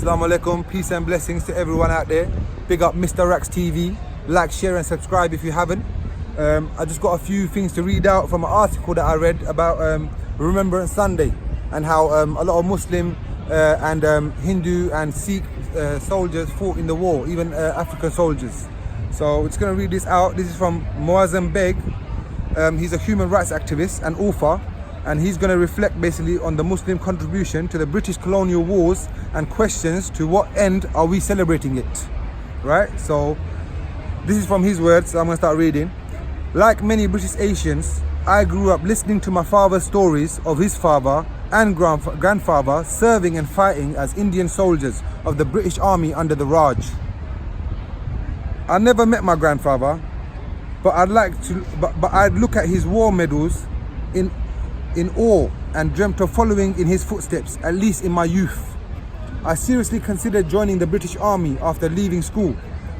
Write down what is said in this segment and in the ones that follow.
Assalamu alaikum, peace and blessings to everyone out there. Big up MistaRax TV. Like, share and subscribe if you haven't. I just got a few things to read out from an article that I read about Remembrance Sunday and how a lot of Muslim and Hindu and Sikh soldiers fought in the war, even African soldiers. So it's going to read this out. This is from Moazzam Beg. He's a human rights activist and author, and he's going to reflect basically on the Muslim contribution to the British colonial wars and questions to what end are we celebrating it, right? So this is from his words, so I'm going to start reading. Like many British Asians, I grew up listening to my father's stories of his father and grandfather serving and fighting as Indian soldiers of the British Army under the Raj. I never met my grandfather, but I'd look at his war medals in awe and dreamt of following in his footsteps, at least in my youth. I seriously considered joining the British Army after leaving school,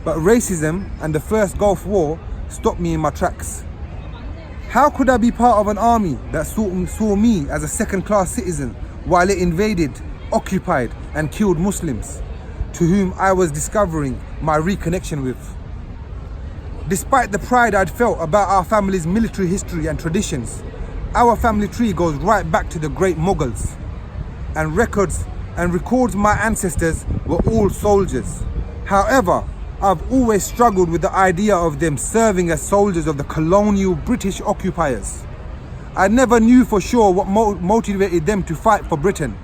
but racism and the First Gulf War stopped me in my tracks. How could I be part of an army that saw me as a second-class citizen while it invaded, occupied and killed Muslims, to whom I was discovering my reconnection with? Despite the pride I'd felt about our family's military history and traditions, our family tree goes right back to the great Mughals and records my ancestors were all soldiers. However, I've always struggled with the idea of them serving as soldiers of the colonial British occupiers. I never knew for sure what motivated them to fight for Britain,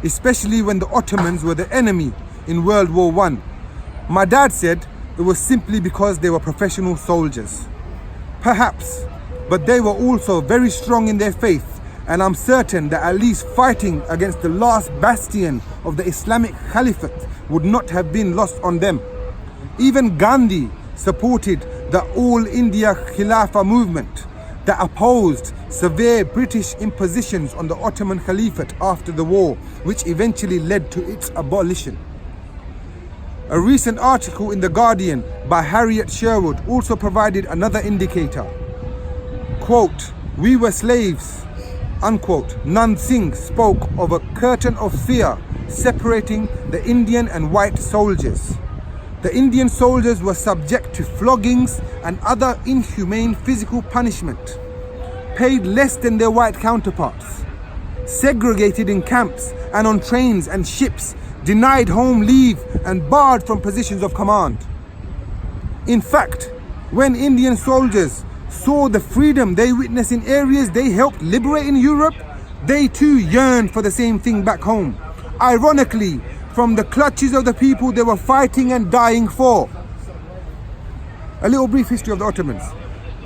especially when the Ottomans were the enemy in World War I. My dad said it was simply because they were professional soldiers. Perhaps, but they were also very strong in their faith, and I'm certain that at least fighting against the last bastion of the Islamic Caliphate would not have been lost on them. Even Gandhi supported the All India Khilafah movement that opposed severe British impositions on the Ottoman Caliphate after the war, which eventually led to its abolition. A recent article in The Guardian by Harriet Sherwood also provided another indicator. Quote, "We were slaves," unquote. Nand Singh spoke of a curtain of fear separating the Indian and white soldiers. The Indian soldiers were subject to floggings and other inhumane physical punishment, paid less than their white counterparts, segregated in camps and on trains and ships, denied home leave and barred from positions of command. In fact, when Indian soldiers saw the freedom they witnessed in areas they helped liberate in Europe, they too yearned for the same thing back home, ironically from the clutches of the people they were fighting and dying for. A little brief history of the Ottomans.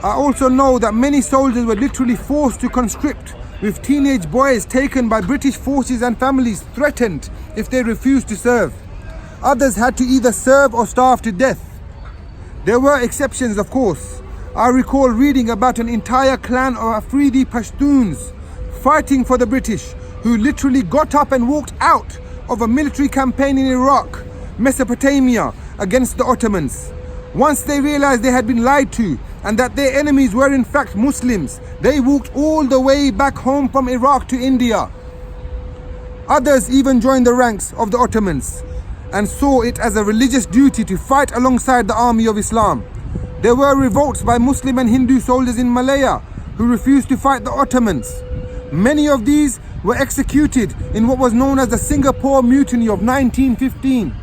I also know that many soldiers were literally forced to conscript, with teenage boys taken by British forces and families threatened if they refused to serve. Others had to either serve or starve to death. There were exceptions, of course. I recall reading about an entire clan of Afridi Pashtuns fighting for the British, who literally got up and walked out of a military campaign in Iraq, Mesopotamia, against the Ottomans. Once they realized they had been lied to and that their enemies were in fact Muslims, they walked all the way back home from Iraq to India. Others even joined the ranks of the Ottomans and saw it as a religious duty to fight alongside the army of Islam. There were revolts by Muslim and Hindu soldiers in Malaya who refused to fight the Ottomans. Many of these were executed in what was known as the Singapore Mutiny of 1915.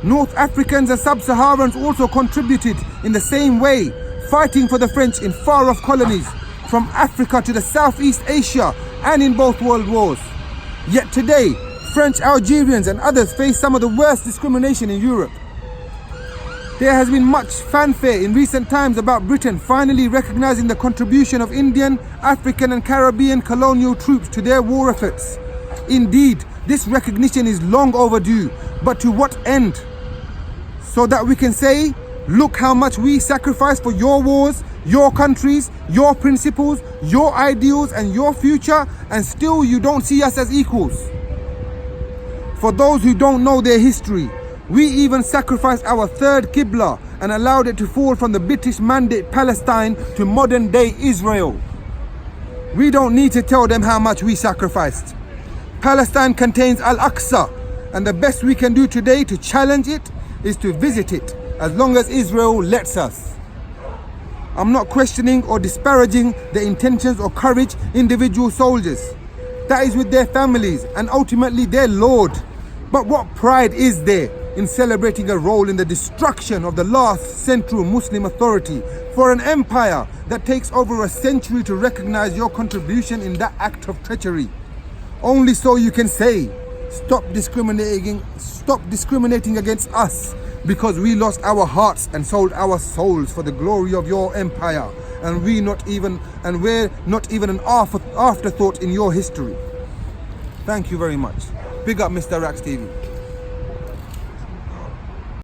North Africans and Sub-Saharans also contributed in the same way, fighting for the French in far-off colonies from Africa to the Southeast Asia and in both world wars. Yet today, French, Algerians and others face some of the worst discrimination in Europe. There has been much fanfare in recent times about Britain finally recognizing the contribution of Indian, African and Caribbean colonial troops to their war efforts. Indeed, this recognition is long overdue, but to what end? So that we can say, look how much we sacrifice for your wars, your countries, your principles, your ideals and your future, and still you don't see us as equals. For those who don't know their history, we even sacrificed our third Qibla and allowed it to fall from the British Mandate Palestine to modern day Israel. We don't need to tell them how much we sacrificed. Palestine contains Al-Aqsa And the best we can do today to challenge it is to visit it, as long as Israel lets us. I'm not questioning or disparaging the intentions or courage individual soldiers. That is with their families and ultimately their Lord. But what pride is there in celebrating a role in the destruction of the last central Muslim authority for an empire that takes over a century to recognize your contribution in that act of treachery? Only so you can say, stop discriminating against us, because we lost our hearts and sold our souls for the glory of your empire, and we're not even an afterthought in your history. Thank you very much. Big up MistaRax TV.